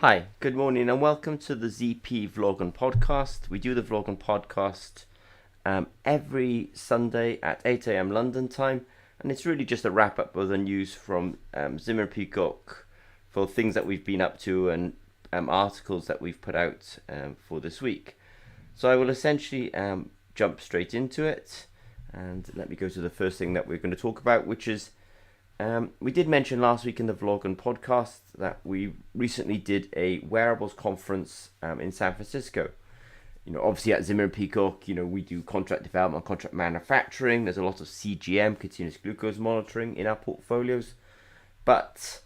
Hi, good morning, and welcome to the ZP Vlog and Podcast. We do the Vlog and Podcast every Sunday at 8 a.m. London time, and it's really just a wrap up of the news from Zimmer Peacock for things that we've been up to and articles that we've put out for this week. So I will essentially jump straight into it, and let me go to the first thing that we're going to talk about, which is we did mention last week in the vlog and podcast that we recently did a Wearables Conference in San Francisco. Obviously at Zimmer Peacock, we do contract development, contract manufacturing. There's a lot of CGM, continuous glucose monitoring, in our portfolios. But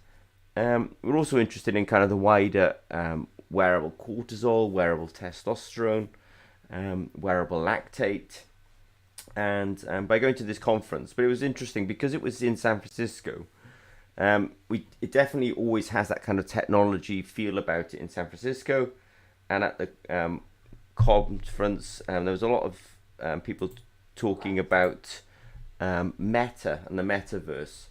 we're also interested in kind of the wider wearable cortisol, wearable testosterone, wearable lactate. And by going to this conference, but it was interesting because it was in San Francisco. It definitely always has that kind of technology feel about it in San Francisco, and at the conference, there was a lot of people talking about meta and the metaverse.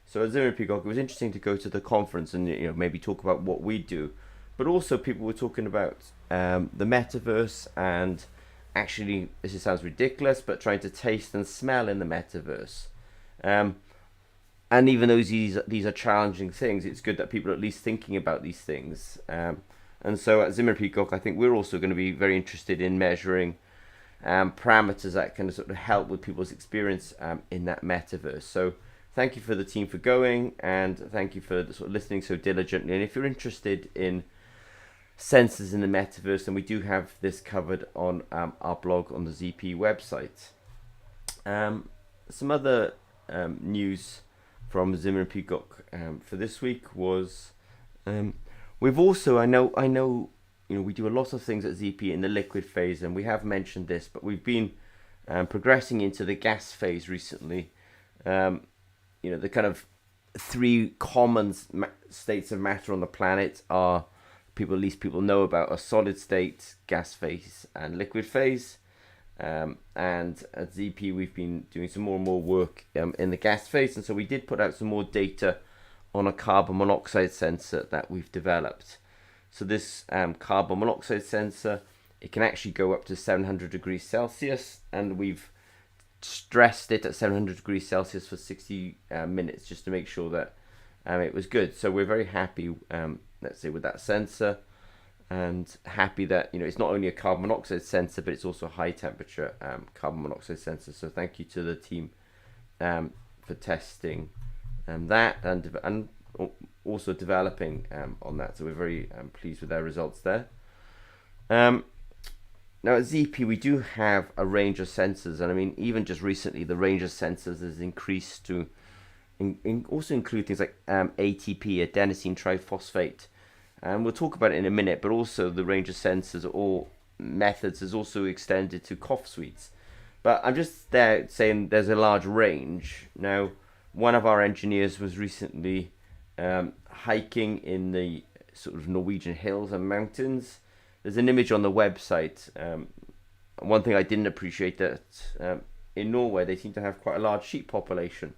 So at Zimmer Peacock, it was interesting to go to the conference and maybe talk about what we do, but also people were talking about the metaverse and. Actually, this sounds ridiculous, but trying to taste and smell in the metaverse. And even though these are challenging things, it's good that people are at least thinking about these things. And so at Zimmer Peacock, I think we're also going to be very interested in measuring parameters that can sort of help with people's experience in that metaverse. So thank you for the team for going, and thank you for sort of listening so diligently. And if you're interested in sensors in the metaverse, and we do have this covered on our blog on the ZP website. Some other news from Zimmer Peacock for this week was we've also I know we do a lot of things at ZP in the liquid phase, and we have mentioned this, but we've been progressing into the gas phase recently. The kind of three common states of matter on the planet are at least people know about a solid state, gas phase, and liquid phase. And at ZP, we've been doing some more and more work in the gas phase, and so we did put out some more data on a carbon monoxide sensor that we've developed. So this carbon monoxide sensor, it can actually go up to 700 degrees Celsius, and we've stressed it at 700 degrees Celsius for 60 minutes just to make sure that it was good. So we're very happy let's say with that sensor, and happy that it's not only a carbon monoxide sensor, but it's also a high temperature carbon monoxide sensor. So thank you to the team for testing that and also developing on that. So we're very pleased with their results there. Now at ZP we do have a range of sensors, and I mean even just recently the range of sensors has increased to also include things like ATP, adenosine triphosphate, and we'll talk about it in a minute, but also the range of sensors or methods is also extended to cough sweets. But I'm just there saying there's a large range. Now, one of our engineers was recently hiking in the sort of Norwegian hills and mountains. There's an image on the website. One thing I didn't appreciate that in Norway they seem to have quite a large sheep population.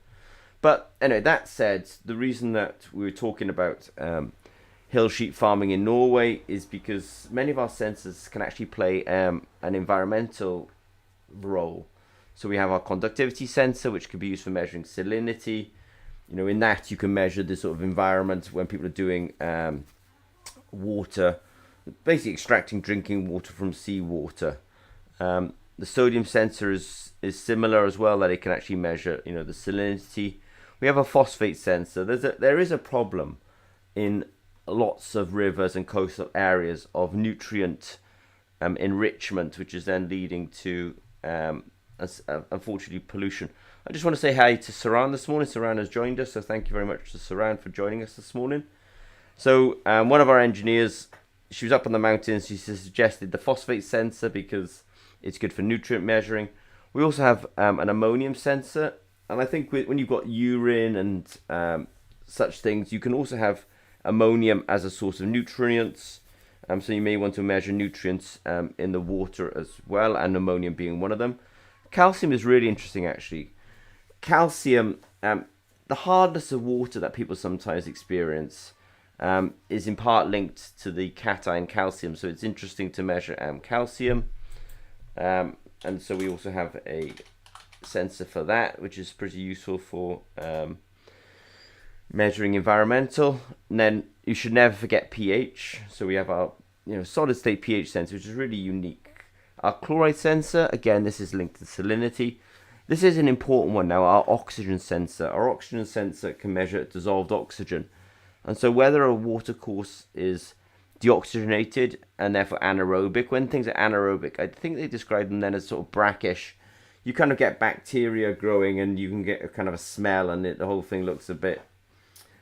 But anyway, that said, the reason that we were talking about hill sheep farming in Norway is because many of our sensors can actually play an environmental role. So we have our conductivity sensor, which can be used for measuring salinity. In that you can measure the sort of environment when people are doing water, basically extracting drinking water from seawater. The sodium sensor is similar as well, that it can actually measure the salinity. We have a phosphate sensor. There is a problem in lots of rivers and coastal areas of nutrient enrichment, which is then leading to unfortunately pollution. I just want to say hi to Saran this morning. Saran has joined us, so thank you very much to Saran for joining us this morning. So one of our engineers, she was up on the mountains. She suggested the phosphate sensor because it's good for nutrient measuring. We also have an ammonium sensor. And I think when you've got urine and such things, you can also have ammonium as a source of nutrients. So you may want to measure nutrients in the water as well, and ammonium being one of them. Calcium is really interesting, actually. Calcium, the hardness of water that people sometimes experience, is in part linked to the cation calcium. So it's interesting to measure calcium. And so we also have a sensor for that, which is pretty useful for measuring environmental. And then you should never forget pH. So we have our solid state pH sensor, which is really unique. Our chloride sensor, again, this is linked to salinity. This is an important one now, our oxygen sensor. Our oxygen sensor can measure dissolved oxygen. And so whether a watercourse is deoxygenated and therefore anaerobic, when things are anaerobic, I think they describe them then as sort of brackish. You kind of get bacteria growing and you can get a kind of a smell, and the whole thing looks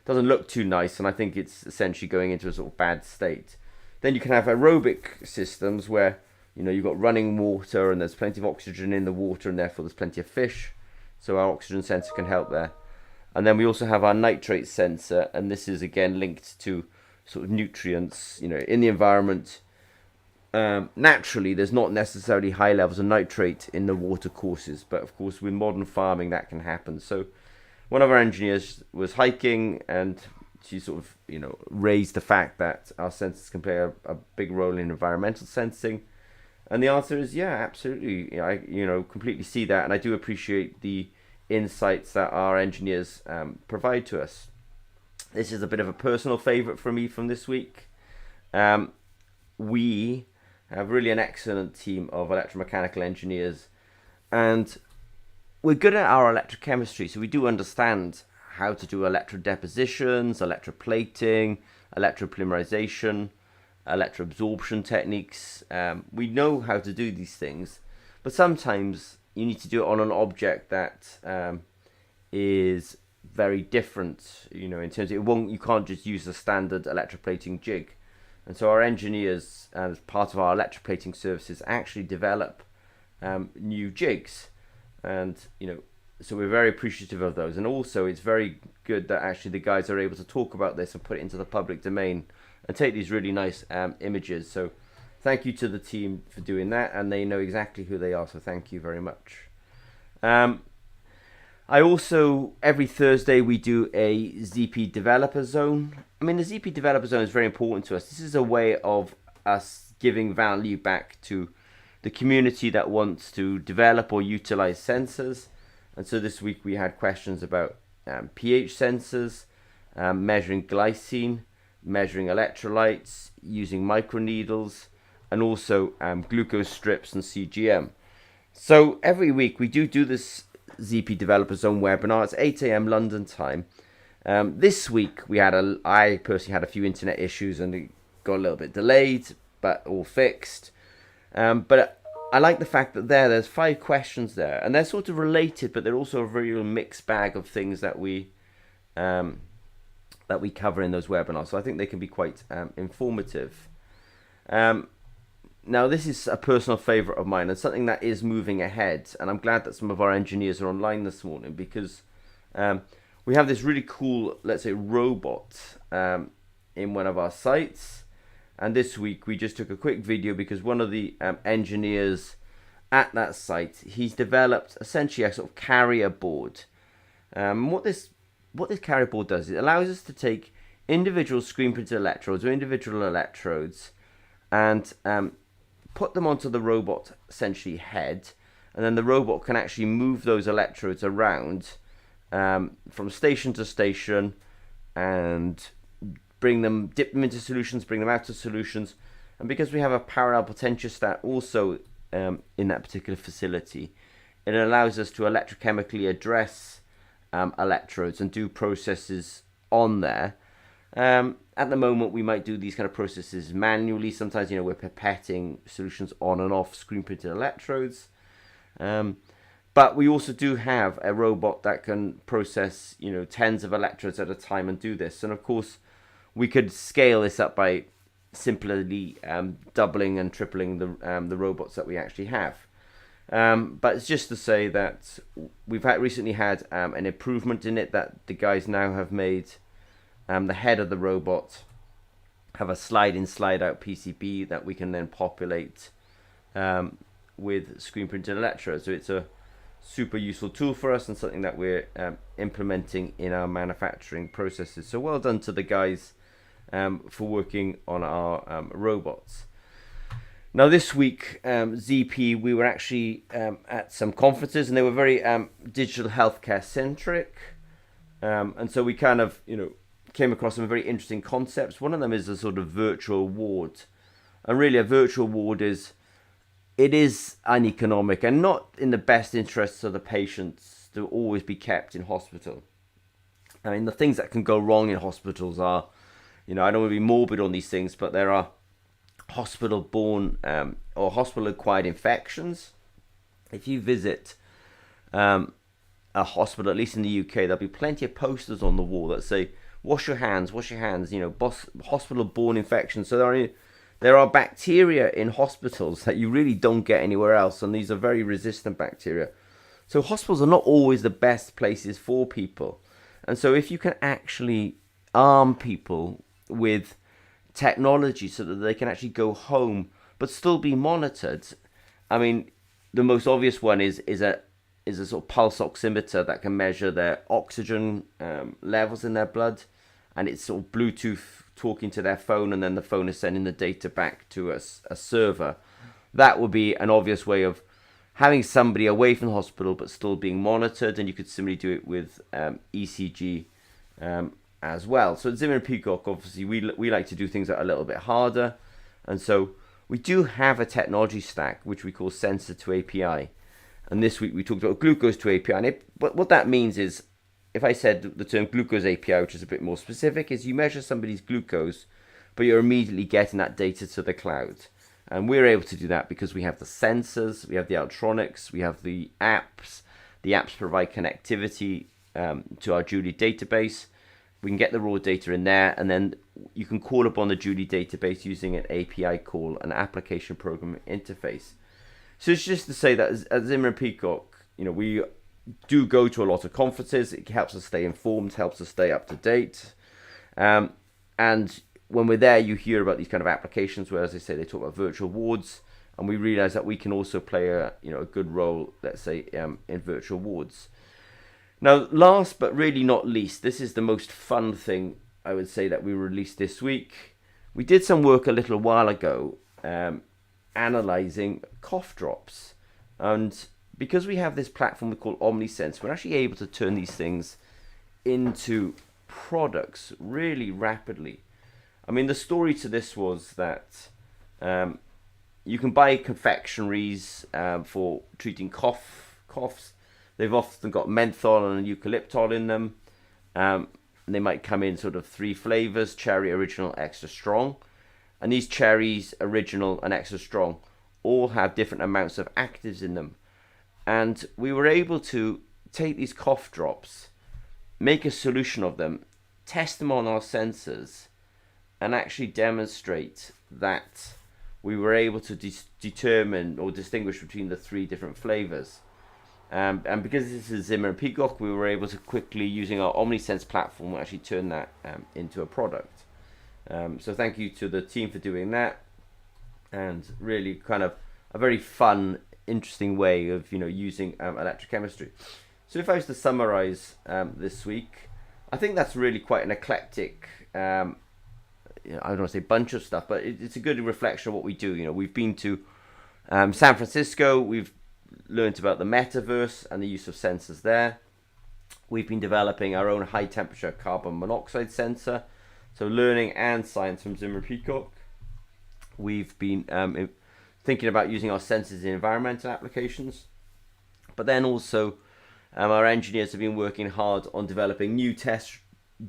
doesn't look too nice, and I think it's essentially going into a sort of bad state. Then you can have aerobic systems where you've got running water and there's plenty of oxygen in the water and therefore there's plenty of fish. So our oxygen sensor can help there. And then we also have our nitrate sensor, and this is again linked to sort of nutrients, in the environment. Naturally, there's not necessarily high levels of nitrate in the water courses, but of course with modern farming that can happen. So one of our engineers was hiking, and she sort of raised the fact that our sensors can play a big role in environmental sensing. And the answer is yeah, absolutely. I completely see that, and I do appreciate the insights that our engineers provide to us. This is a bit of a personal favourite for me from this week. We have really an excellent team of electromechanical engineers, and we're good at our electrochemistry, so we do understand how to do electrodepositions, electroplating, electropolymerization, electroabsorption techniques. We know how to do these things, but sometimes you need to do it on an object that is very different, in terms of you can't just use a standard electroplating jig. And so our engineers, as part of our electroplating services, actually develop new jigs, and so we're very appreciative of those. And also it's very good that actually the guys are able to talk about this and put it into the public domain and take these really nice images. So thank you to the team for doing that, and they know exactly who they are, so thank you very much. I also, every Thursday we do a ZP developer zone. The ZP developer zone is very important to us. This is a way of us giving value back to the community that wants to develop or utilize sensors. And so this week we had questions about pH sensors, measuring glycine, measuring electrolytes, using microneedles, and also glucose strips and CGM. So every week we do this ZP Developer Zone webinar. It's 8 a.m. London time. This week I personally had a few internet issues and it got a little bit delayed, but all fixed. But I like the fact that there's 5 questions there, and they're sort of related, but they're also a real mixed bag of things that we cover in those webinars. So I think they can be quite informative. Now, this is a personal favourite of mine and something that is moving ahead, and I'm glad that some of our engineers are online this morning, because we have this really cool, let's say, robot in one of our sites. And this week we just took a quick video because one of the engineers at that site, he's developed essentially a sort of carrier board. What this carrier board does, it allows us to take individual screen printed electrodes or individual electrodes and put them onto the robot essentially head, and then the robot can actually move those electrodes around from station to station and dip them into solutions, bring them out of solutions. And because we have a parallel potentiostat also in that particular facility, it allows us to electrochemically address electrodes and do processes on there. At the moment we might do these kind of processes manually. Sometimes we're pipetting solutions on and off screen printed electrodes, but we also do have a robot that can process tens of electrodes at a time and do this. And of course we could scale this up by simply doubling and tripling the robots that we actually have. But it's just to say that we've recently had an improvement in it, that the guys now have made the head of the robot have a slide-in, slide-out PCB that we can then populate with screen-printed electrodes. So it's a super useful tool for us and something that we're implementing in our manufacturing processes. So well done to the guys for working on our robots. Now this week, ZP, we were actually at some conferences, and they were very digital healthcare centric, and so we kind of came across some very interesting concepts. One of them is a sort of virtual ward, and really a virtual ward is uneconomic and not in the best interests of the patients to always be kept in hospital. I mean, the things that can go wrong in hospitals are, I don't want to be morbid on these things, but there are hospital-borne or hospital-acquired infections. If you visit a hospital, at least in the UK, there'll be plenty of posters on the wall that say, wash your hands, hospital-borne infections. So there are bacteria in hospitals that you really don't get anywhere else, and these are very resistant bacteria. So hospitals are not always the best places for people. And so if you can actually arm people with technology so that they can actually go home but still be monitored. I mean, the most obvious one is a sort of pulse oximeter that can measure their oxygen levels in their blood, and it's sort of Bluetooth talking to their phone, and then the phone is sending the data back to a server. That would be an obvious way of having somebody away from the hospital but still being monitored, and you could similarly do it with ECG as well. So at Zimmer and Peacock, obviously, we like to do things that are a little bit harder, and so we do have a technology stack which we call sensor to API. And this week we talked about glucose to API. And what that means is, if I said the term glucose API, which is a bit more specific, is you measure somebody's glucose, but you're immediately getting that data to the cloud. And we're able to do that because we have the sensors, we have the electronics, we have the apps. The apps provide connectivity to our Julie database. We can get the raw data in there, and then you can call upon the Julie database using an API call, an application program interface. So it's just to say that at Zimmer and Peacock, we do go to a lot of conferences. It helps us stay informed, helps us stay up to date. And when we're there, you hear about these kind of applications where, as I say, they talk about virtual wards, and we realize that we can also play a good role, let's say, in virtual wards. Now, last but really not least, this is the most fun thing I would say that we released this week. We did some work a little while ago analyzing cough drops, and because we have this platform we call Omnisense, we're actually able to turn these things into products really rapidly. I mean, the story to this was that you can buy confectionaries for treating coughs. They've often got menthol and eucalyptol in them. And they might come in sort of 3 flavors: cherry, original, extra strong. And these cherries, original and extra strong, all have different amounts of actives in them. And we were able to take these cough drops, make a solution of them, test them on our sensors, and actually demonstrate that we were able to determine or distinguish between the 3 different flavors. And because this is Zimmer and Peacock, we were able to quickly, using our Omnisense platform, actually turn that into a product. So thank you to the team for doing that, and really kind of a very fun, interesting way of using electrochemistry. So if I was to summarize this week, I think that's really quite an eclectic, I don't want to say bunch of stuff, but it's a good reflection of what we do. We've been to San Francisco. We've learned about the metaverse and the use of sensors there. We've been developing our own high temperature carbon monoxide sensor, so learning and science from Zimmer Peacock. We've been thinking about using our sensors in environmental applications, but then also our engineers have been working hard on developing new test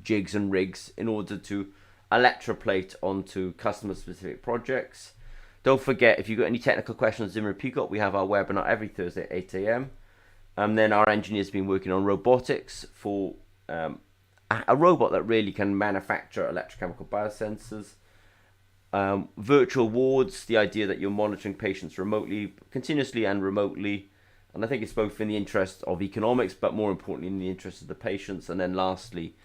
jigs and rigs in order to electroplate onto customer specific projects. Don't forget, if you've got any technical questions on Zimmer Peacock, we have our webinar every Thursday at 8 a.m. And then our engineers have been working on robotics for a robot that really can manufacture electrochemical biosensors. Virtual wards, the idea that you're monitoring patients remotely, continuously and remotely. And I think it's both in the interest of economics, but more importantly in the interest of the patients. And then lastly,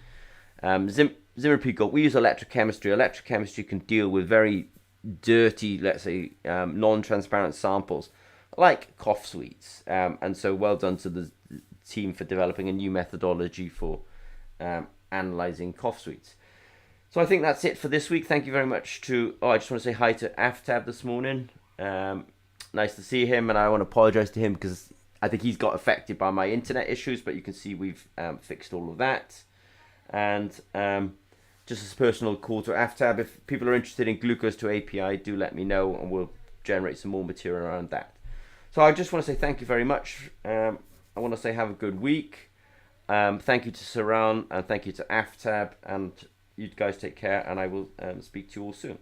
Zimmer Peacock, we use electrochemistry. Electrochemistry can deal with very dirty, let's say, non-transparent samples like cough sweets, and so well done to the team for developing a new methodology for analyzing cough sweets. So I think that's it for this week. Thank you very much to. Oh, I just want to say hi to Aftab this morning. Nice to see him, and I want to apologise to him because I think he's got affected by my internet issues. But you can see we've fixed all of that. And just as a personal call to Aftab, if people are interested in glucose to API, do let me know, and we'll generate some more material around that. So I just want to say thank you very much. I want to say have a good week. Thank you to Saran, and thank you to Aftab, and you guys take care, and I will speak to you all soon.